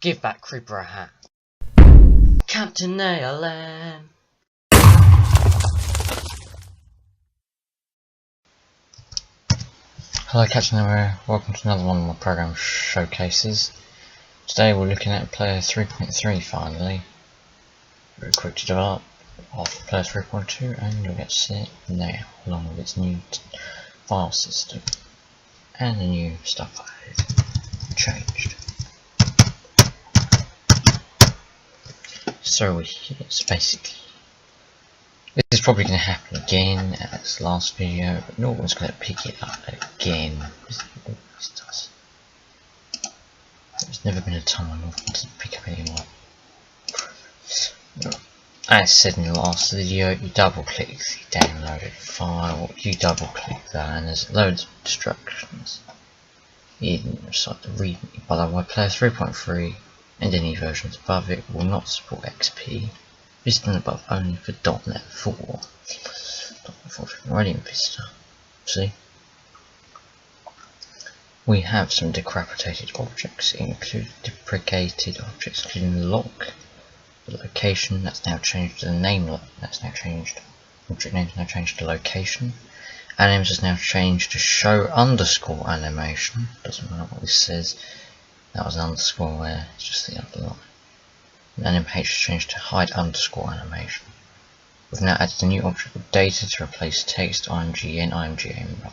Give that creeper a hat. Captain ALM. Hello Captain ALM, welcome to another one of my program showcases. Today we're looking at Player 3.3 finally. Very quick to develop after Player 3.2 and you'll get set now along with its new file system and the new stuff I've changed. So it's basically, this is probably going to happen again as the last video, but no one's going to pick it up again. This always does. There's never been a time when no one doesn't pick up anymore. As said in the last video, you double click the downloaded file, you double click that, and there's loads of instructions. In the read. By the way, Player 3.3 and any versions above it will not support XP. Vista and above only for .NET 4. .NET 4 is already in Vista. See? We have some deprecated objects, including the lock, the location. That's now changed to the name. That's now changed. Object name is now changed to location. Animes is now changed to show underscore animation. Doesn't matter what this says. That was an underscore there. It's just the underline. And MH is changed to hide underscore animation. We've now added a new object with data to replace text, IMG and IMGA.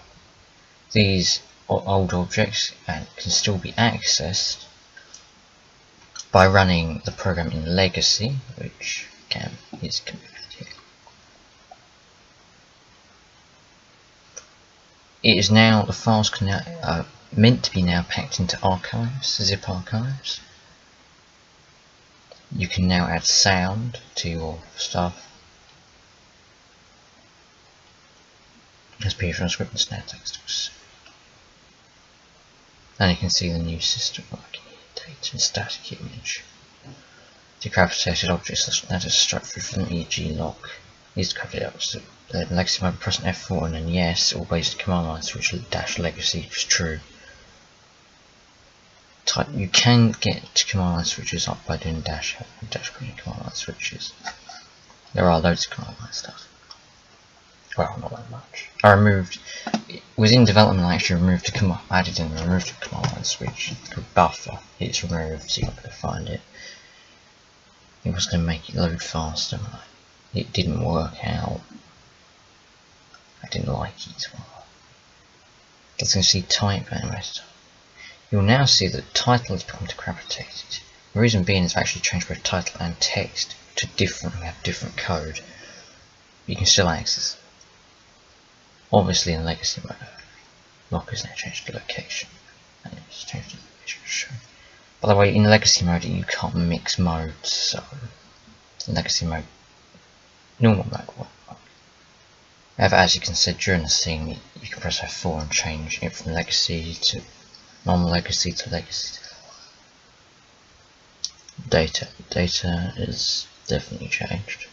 These old objects can still be accessed by running the program in Legacy, which can be added here. It is now, the files can now, meant to be now packed into archives, zip archives. You can now add sound to your stuff. As PDF script and snap text. And you can see the new system working here, data and static image. Decapitated objects that is structured from the EG lock. These decapitated the legacy mode, press F4 and then yes, or basic command line switch dash legacy if it's true. You can get to command line switches up by doing dash command line switches. There are loads of command line stuff. Well, not that much. I removed, within development I actually removed added and removed a command line switch called buffer. It's removed, so you're not going to find it. It was going to make it load faster. It didn't work out. I didn't like it. As you can see, type animated. You'll now see that the title has become decapitated. The reason being is I've actually changed both title and text to different. We have different code. You can still access it. Obviously in legacy mode. Lock is now changed to location. And it's changed to location. By the way, in legacy mode you can't mix modes, so in legacy mode, normal mode won't work. However, as you can see during the scene, you can press F4 and change it from legacy to normal legacy to legacy. Data is definitely changed.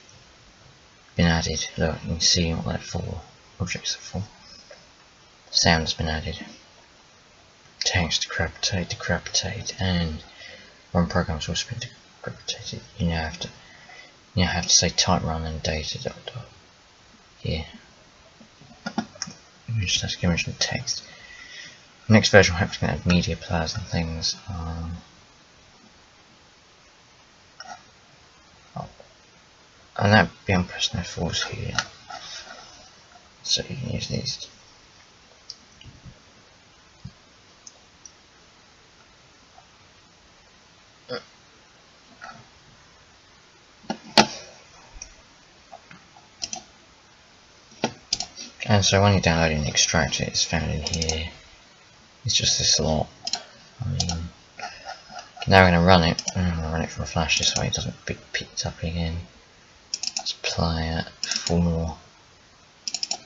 Been added. Look, you can see what that for objects are for. Sound has been added. Text decapitate, and run programs also been decapitated. You now have to say type run and data dot here. Image static image and text. Next version will have to add media players and things. And that would be on pressing F4 here. So you can use these. And so when you download it and extract it, it's found in here. It's just this lot. I mean, now we're going to run it. I'm going to run it from a flash this way it doesn't be picked up again. Let's play it for more. You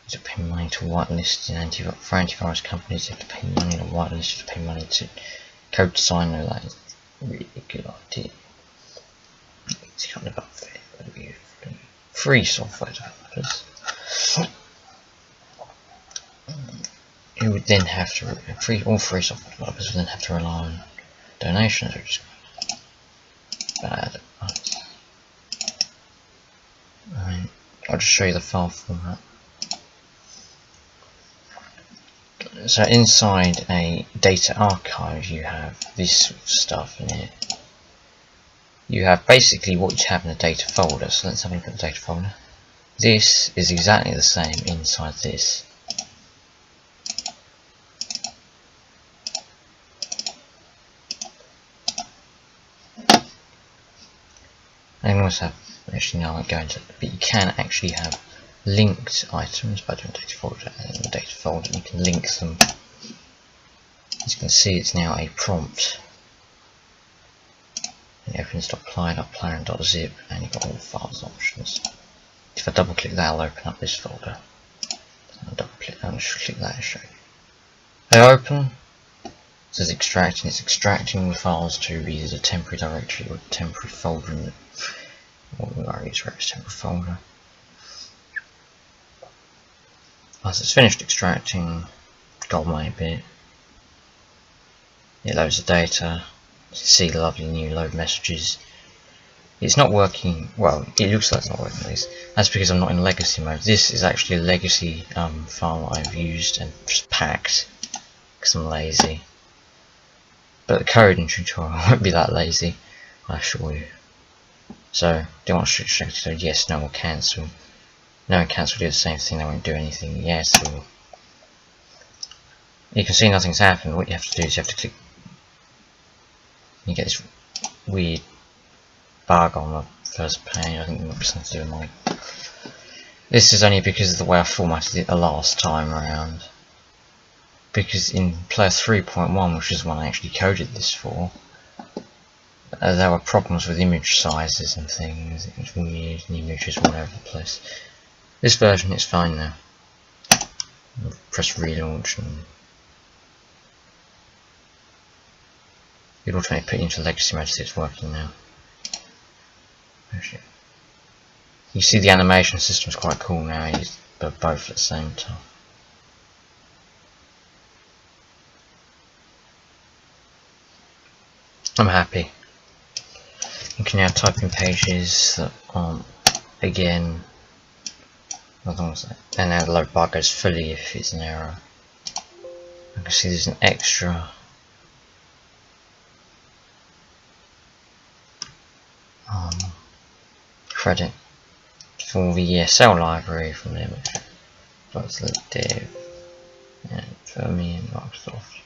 have to pay money to whitelisted for antivirus companies. You have to pay money to whitelist. You have to pay money to code designer. That is a really good idea. It's kind of unfair. Free software developers. You would then have to all free software developers would then have to rely on donations, which is I'll just show you the file format. So inside a data archive you have this sort of stuff in it. You have basically what you have in a data folder. So let's have a look at the data folder. This is exactly the same inside this. And you also have, actually no, I won't go into it, but you can actually have linked items by doing data folder, and in the data folder you can link them. As you can see, it's now a prompt. And everything's .apply.plan.zip, and you've got all the files options. If I double click that, I'll open up this folder. I'll double click that and just click that and show you. They open. It says extracting. It's extracting the files to either the temporary directory or the temporary folder. What we are using is temporary folder. Once it's finished extracting, got my bit. It loads the data. You can see the lovely new load messages. It's not working, well, it looks like it's not working at least. That's because I'm not in legacy mode. This is actually a legacy file I've used and just packed because I'm lazy. But the code in tutorial won't be that lazy, I assure you. So, do you want to extract it? So yes, no, or cancel. No and cancel do the same thing, they won't do anything. Yes, or you can see nothing's happened. What you have to do is you have to click. You get this weird bug on the first page. I think it might be something to do with my. This is only because of the way I formatted it the last time around. Because in player 3.1, which is one I actually coded this for, there were problems with image sizes and things. It was weird, and images all over the place. This version is fine now. I'll press relaunch and it automatically put it into legacy mode, so it's working now. You see the animation system is quite cool now, they're both at the same time. I'm happy. You can now type in pages that aren't, again, and now the load bar goes fully if it's an error. I can see there's an extra credit for the ESL library from the image. That's the div and for me in Microsoft.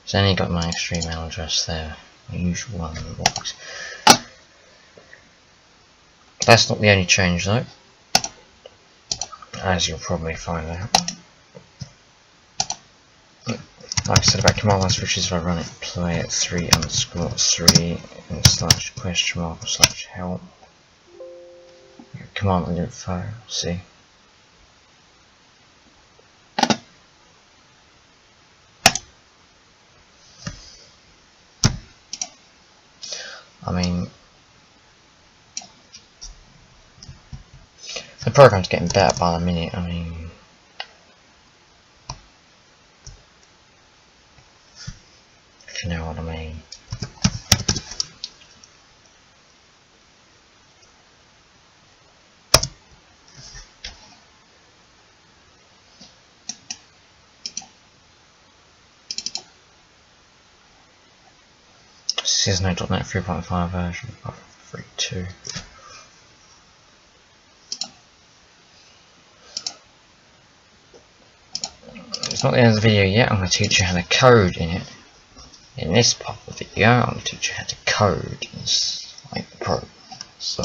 So then you got my extra email address there, the usual one in the box. That's not the only change though, as you'll probably find out. Like I said about command line switches, if I run it play at 3_3 and slash question mark or slash help. Command line info, see. I mean, the program's getting better by the minute. I mean, if you know what I mean. This is no .NET 3.5 version, but 3.2. It's not the end of the video yet. I'm going to teach you how to code in it. In this part of the video, I'm going to teach you how to code like the program. So,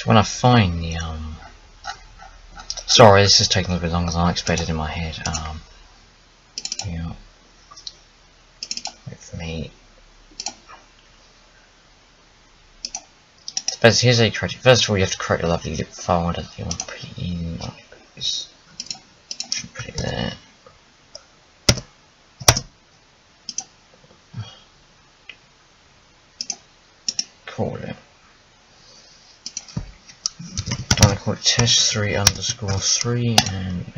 when I find the sorry, this is taking a little bit longer than I expected in my head. Yeah. Wait for me. But here's how you create it. First of all, you have to create a lovely lib folder that you want to put it in. Like this. Should put it there. call it? I'm going to call it test3_3 and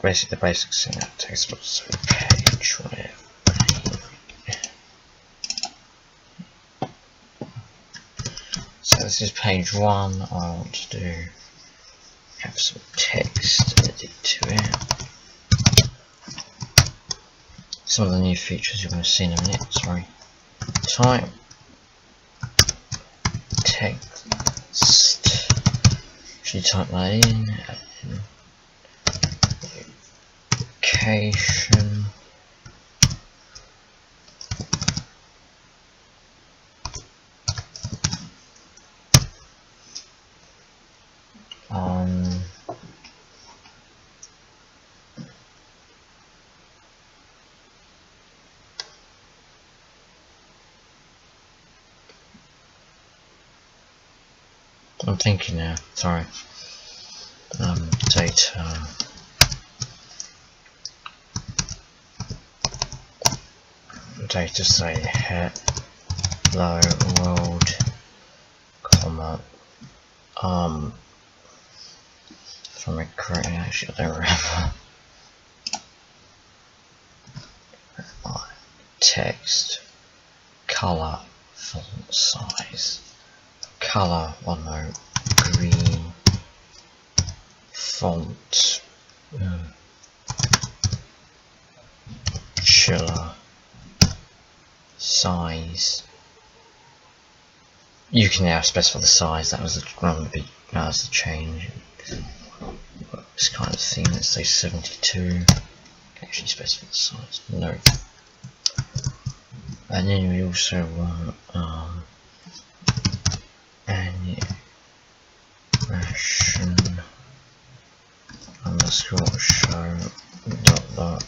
basically the basic syntax page whatever. So this is page 1. I want to have some text added to it. Some of the new features you're going to see in a minute. Sorry. Type text. Actually type that in. Location. I'm thinking now, sorry. Data say hello world, comma, if I'm correct, actually I don't remember. Text, color, font size, color, green, font, chiller, size. You can now specify the size. That was the change. This kind of thing. Let's say 72. Actually specify the size. No. And then we also want animation underscore show dot.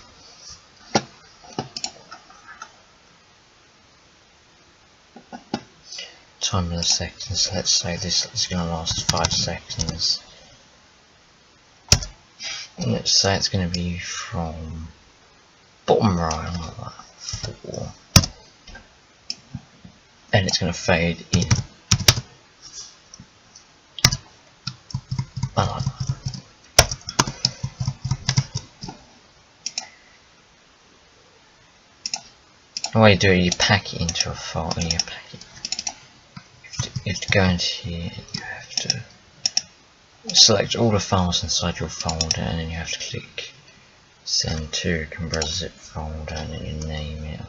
Time milliseconds. Let's say this is going to last 5 seconds. And let's say it's going to be from bottom right, like that, 4, and it's going to fade in. I like that. The way you do it, you pack it into a file. You have to go into here and you have to select all the files inside your folder, and then you have to click send to compressor zip folder, and then you name it,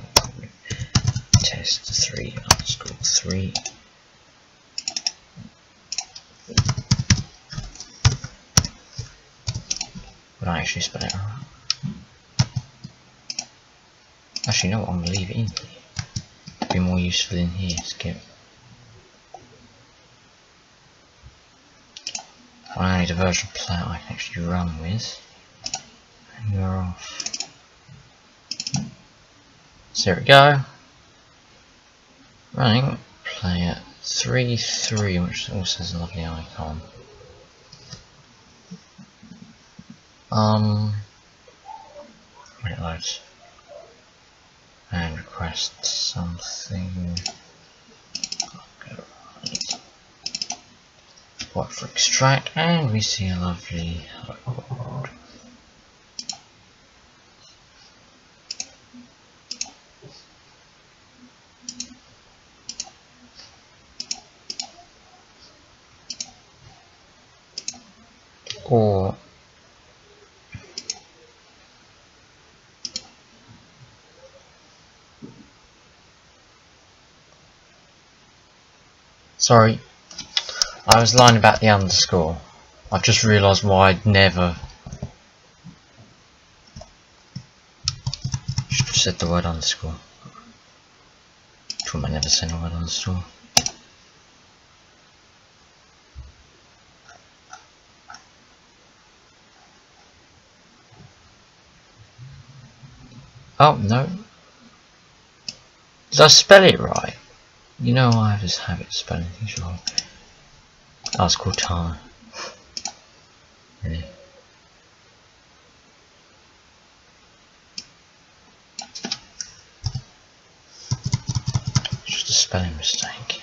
test3_3. But I actually spell it right. Actually, no, I'm going to leave it in here. It'd be more useful in here. Skip. I need a virtual player I can actually run with. And we're off. So there we go. Running player 3.3, which also has a lovely icon. When it loads. And request something. What for extract, and we see a lovely hello world. Or sorry, I was lying about the underscore. I've just realised why I'd never should have said the word underscore. I never said the word underscore. Oh no. Did I spell it right? You know I have this habit of spelling things wrong. Oh, it's called time. Really? spelling mistake.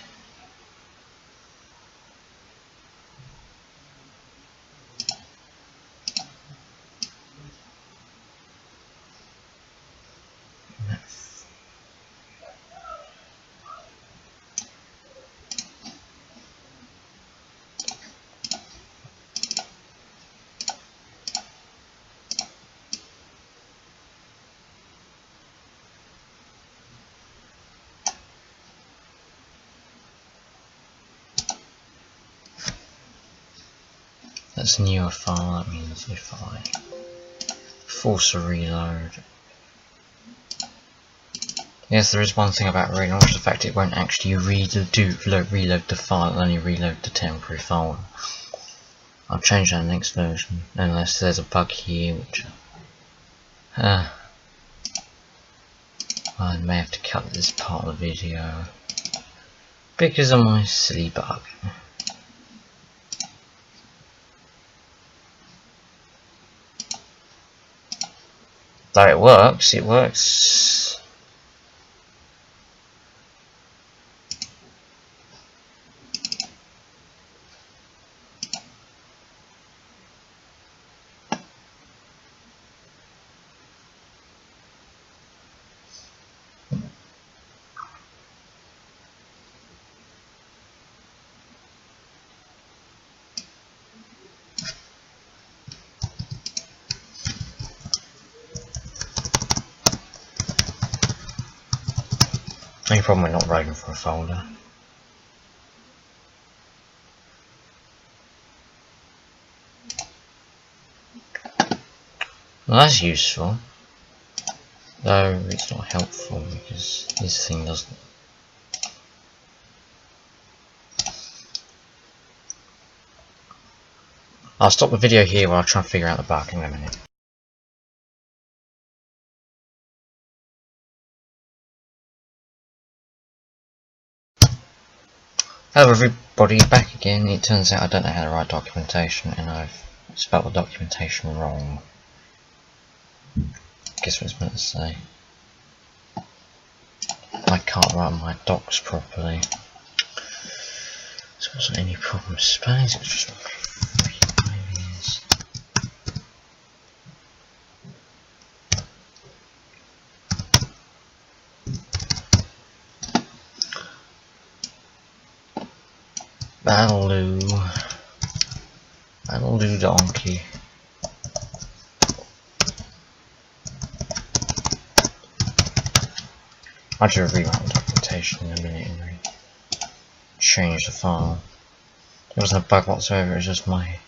That's a newer file, that means if I force a reload. Yes, there is one thing about reload, the fact it won't actually reload the file, it'll only reload the temporary folder. I'll change that in the next version, unless there's a bug here, which I may have to cut this part of the video because of my silly bug. Though it works. Only problem with not writing for a folder. Well, that's useful, though it's not helpful because this thing doesn't. I'll stop the video here while I try and figure out the bug in a minute. Hello everybody, back again. It turns out I don't know how to write documentation and I've spelled the documentation wrong. Guess what it's meant to say. I can't write my docs properly. So it wasn't any problem spelling, it's just that'll do donkey. I'll do a rewrite the documentation in a minute and change the file. There wasn't a bug whatsoever, it's just my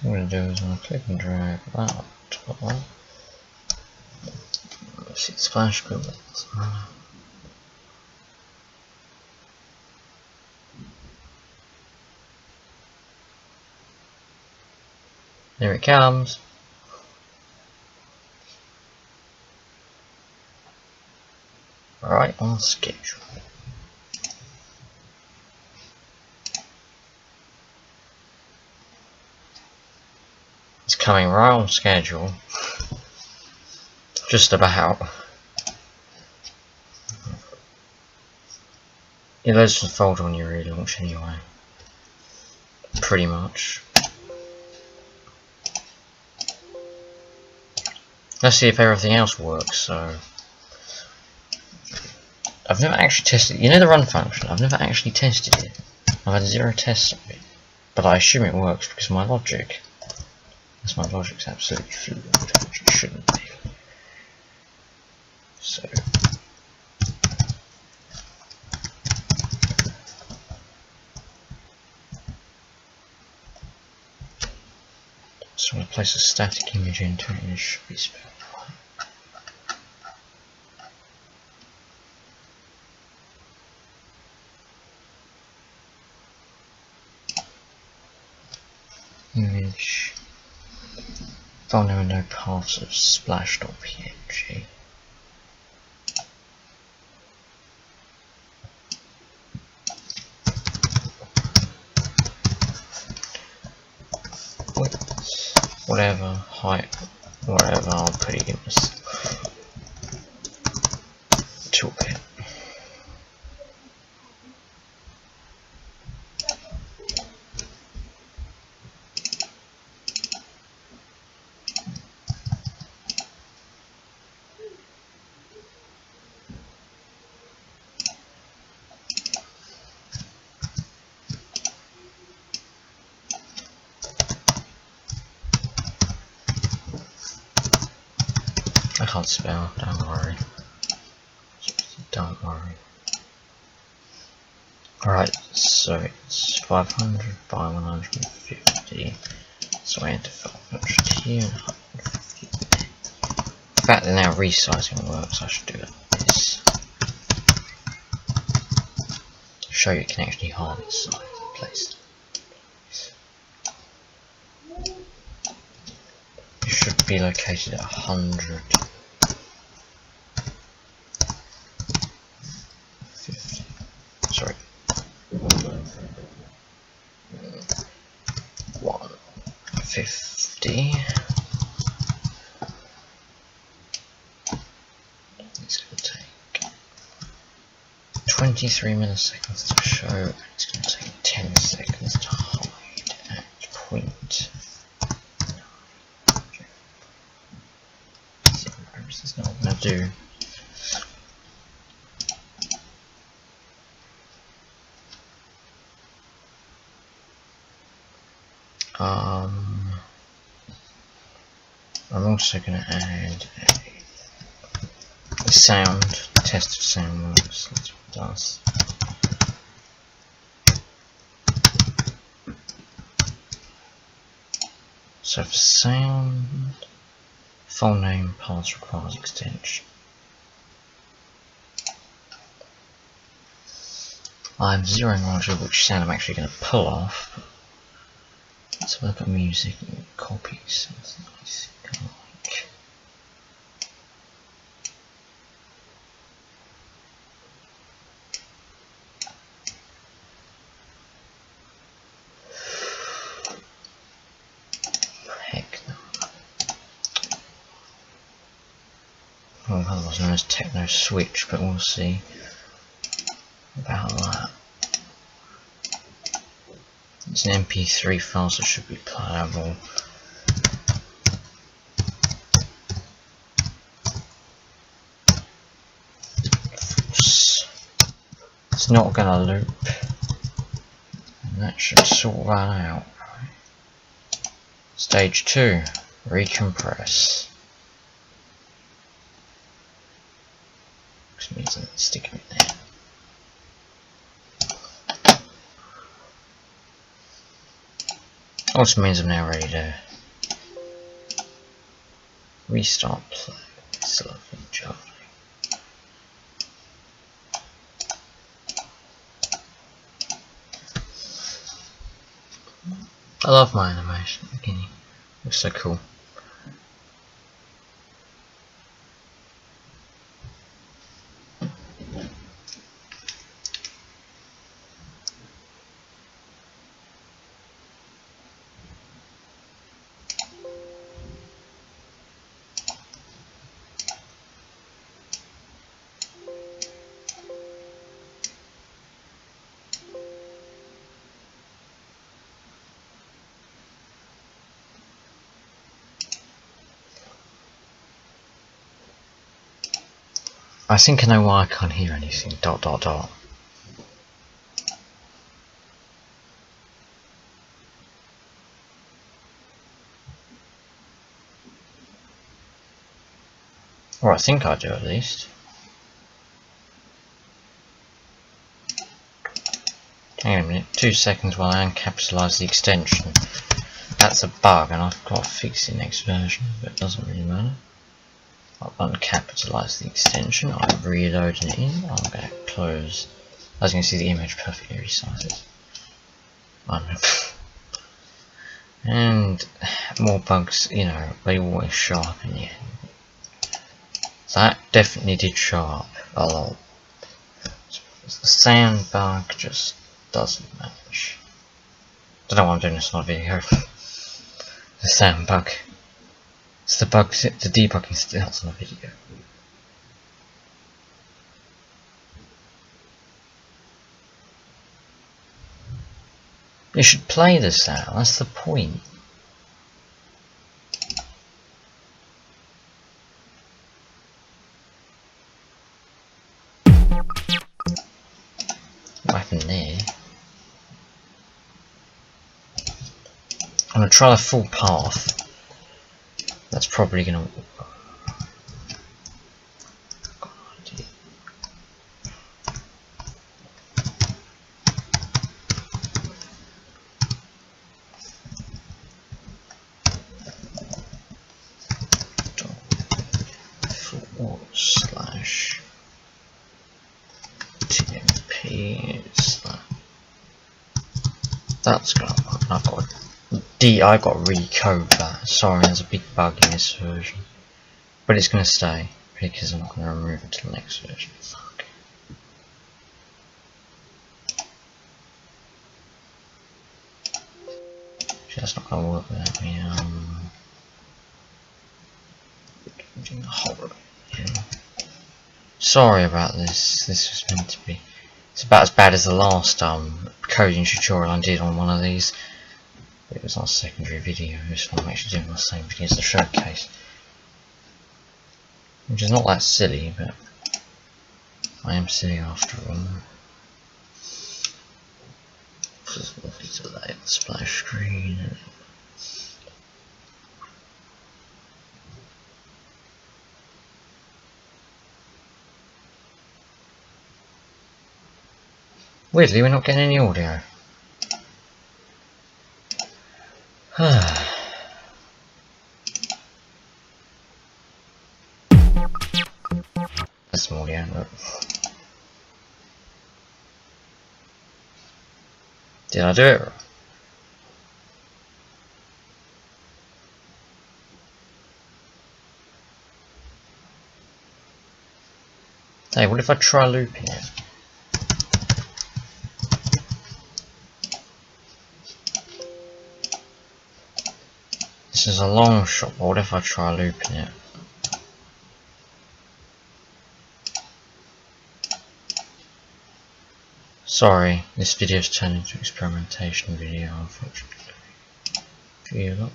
what I'm going to do is I'm going to click and drag that up to the one. Let's see the splash screen. There it comes. Right on schedule. It's coming right on schedule. Just about. It loads the folder when you relaunch anyway. Pretty much. Let's see if everything else works. So I've never actually tested, you know, the run function, I've never actually tested it. I've had 0 tests of it, but I assume it works because my logic's absolutely fluid, which it shouldn't be. So I'm going to place a static image into it and it should be spelled right. image, file name with no paths of splash.png. Whatever, height, whatever, I'll put it in this toolkit. I can't spell, don't worry. Don't worry. Alright, so it's 500 by 150. So I enter 500 here and 150 there. In fact, now resizing works, I should do it like this. Show you can actually hardly size the place. It should be located at 100. Sorry. 150. It's going to take 23 milliseconds to show, and it's going to take 10 seconds to hide at point. This is not going to do. I'm also going to add a sound, test of sound works, that's what it does. So for sound, full name, pass requires extension. I'm zeroing on which sound I'm actually going to pull off. Let's have a look at music and copy something I think I like. Heck no. Well, otherwise known as techno switch, but we'll see about that. It's an MP3 file, so it should be playable. It's not going to loop, and that should sort that out. Stage 2, recompress. Which means I'm sticking it there. Also means I'm now ready to restart play. It's lovely, jolly. I love my animation at the beginning. It looks so cool. I think I know why I can't hear anything. ... Alright, I think I do at least. Hang on a minute, 2 seconds while I uncapitalise the extension. That's a bug and I've got to fix it next version, but it doesn't really matter. I'll uncapitalize the extension, I'm reloading it in, I'm going to close. As you can see, the image perfectly resizes. And more bugs, you know, they always show up in the end. That definitely did show up a lot. The sound bug just doesn't match. Don't know why I'm doing this on a video. The sound bug. It's the bug, the debugging stills on a video. You should play the sound, that's the point. What happened there? I'm gonna try the full path. That's probably gonna. Slash TMP slash. That's gonna work. I got to recode that. Sorry, there's a big bug in this version, but it's gonna stay because I'm not gonna remove it to the next version. Fuck. That's not gonna work without me. Doing the whole. Sorry about this. This was meant to be. It's about as bad as the last coding tutorial I did on one of these. It was on a secondary video, so I'm actually doing the same video as the showcase, which is not that silly, but I am silly after all. Just lovely to lay the splash screen. Weirdly, we're not getting any audio. That's some audio, look. Did I do it right? Hey, what if I try looping it? This is a long shot, but what if I try looping it? Sorry, this video's turned into an experimentation video, unfortunately. Feel up.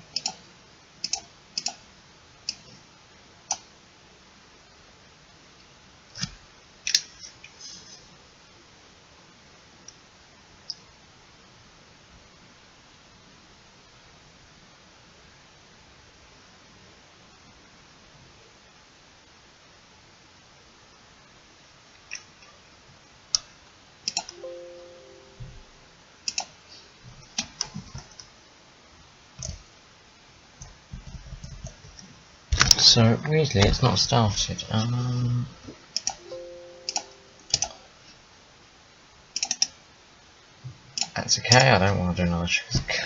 So weirdly, it's not started. That's okay. I don't want to do another trick.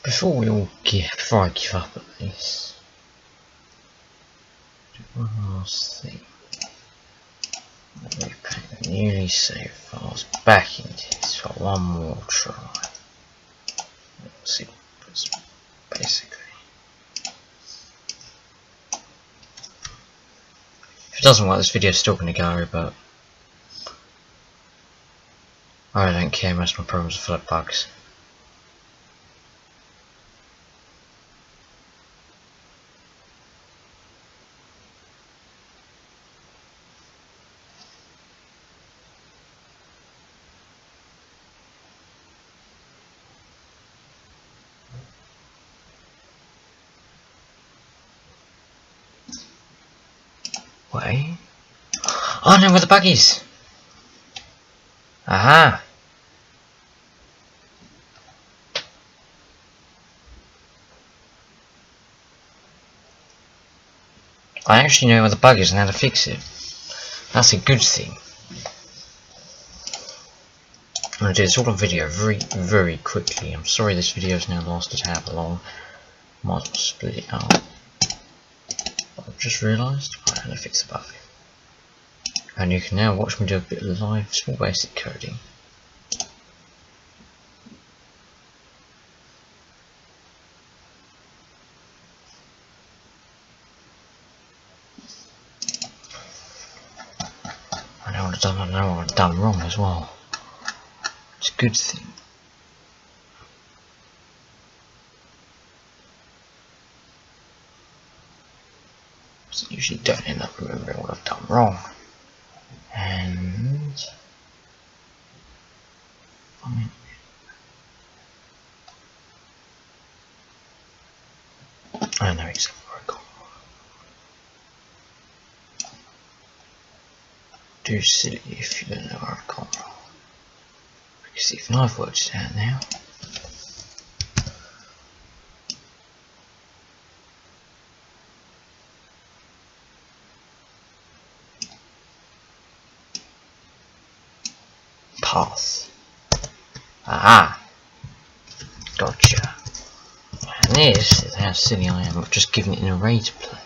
Before I give up at this, one more thing. Let me paint the newly saved files back into this for one more try. Let's see what's basically. If it doesn't work, this video is still going to go, but I don't care, most of my programs are full of bugs. Wait. Oh, I know where the bug is! Aha! I actually know where the bug is and how to fix it. That's a good thing. I'm going to do this all on video very quickly. I'm sorry this video has now lasted however long. Might as well split it up. I've just realised I know how to fix the bug. And you can now watch me do a bit of live small basic coding. I know what I've done wrong as well. It's a good thing. So I usually don't end up remembering what I've done wrong. And I know exactly where I got wrong. Do silly if you don't know where I've gone wrong. Because even I've worked it out now. Path. Aha! Gotcha. And this is how silly I am. I've just given it an array to play.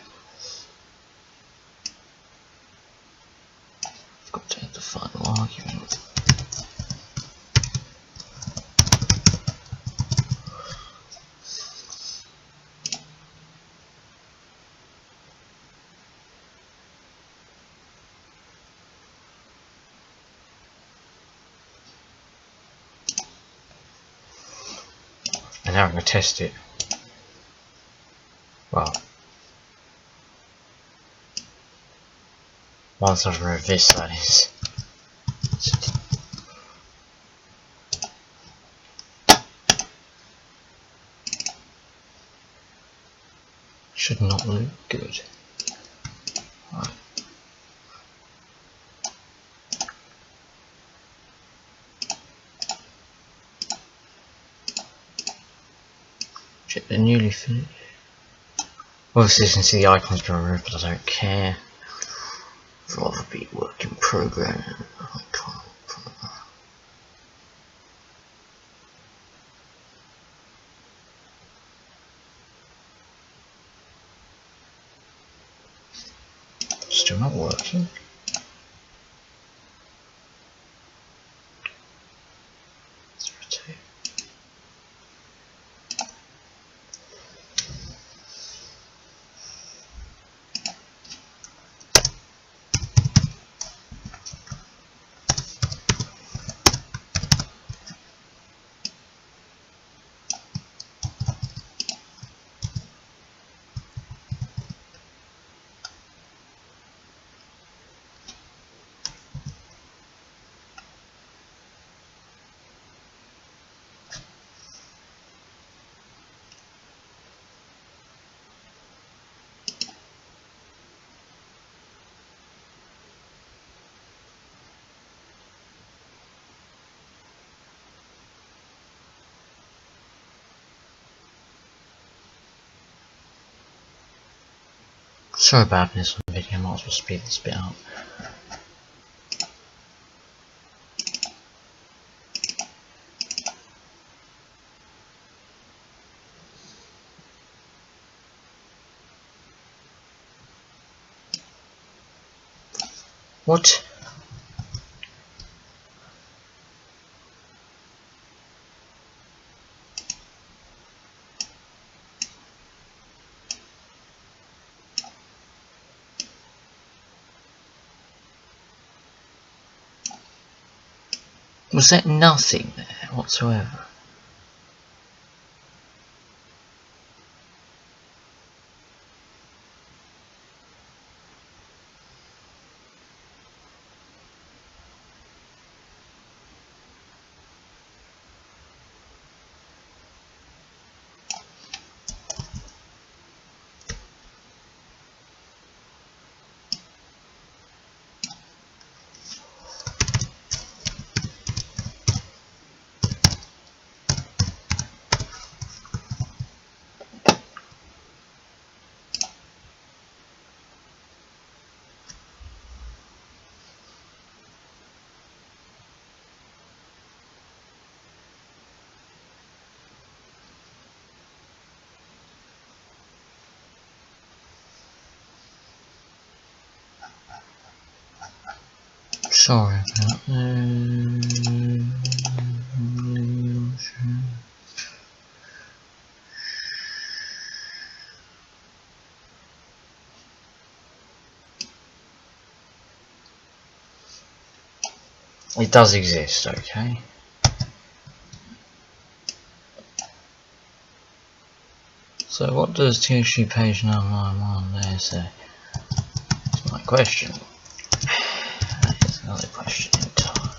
I've got to have the final argument. And now I'm going to test it. Well, once I've removed this, that is. Should not look good. Right. Check the newly finished. Obviously you can see the icon's been removed, but I don't care. I'd rather be work in progress. I can't. Still not working. Let's rotate. Sorry about this on the video, I might as well speed this bit up. What? Was there nothing there whatsoever? Sorry about that. It does exist, okay? So what does THG page 991 there say? That's my question. That's another question in time.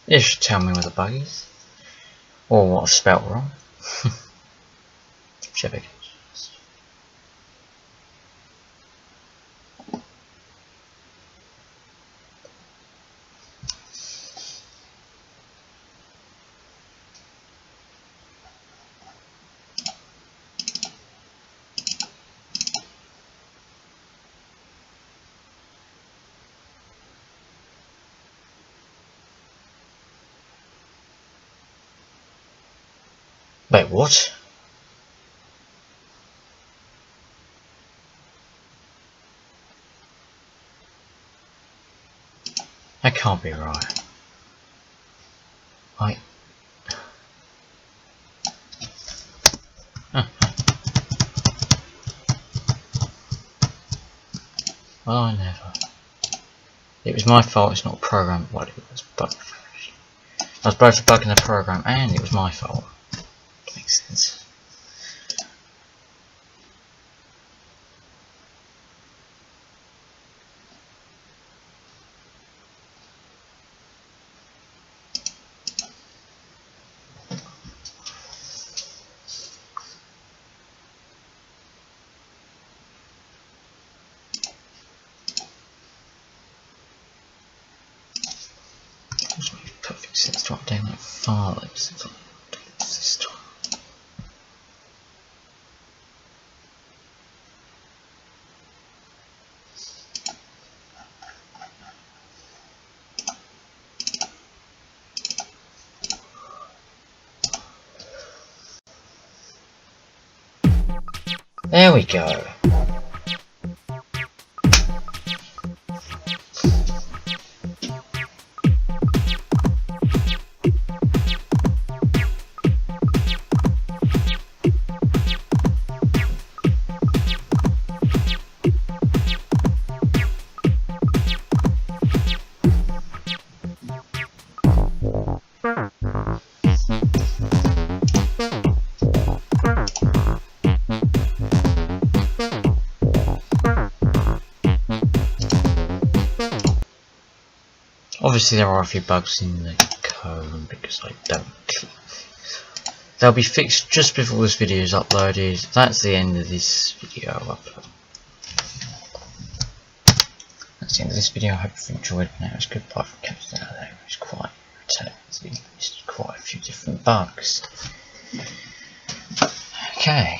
You should tell me where the bug is. Or what I've spelt wrong. Whichever goes first. Wait, what? That can't be right. Well, I never. It was my fault, it's not a program. Well, it was both. I was both bugging the program and it was my fault. Makes sense. It makes perfect sense to update that file since I updated this time. There we go. Obviously there are a few bugs in the code because I don't keep things. They'll be fixed just before this video is uploaded. That's the end of this video upload. That's the end of this video. I hope you enjoyed it. Now it's goodbye from Captain ALM. It's quite irritating. It's quite a few different bugs. Okay.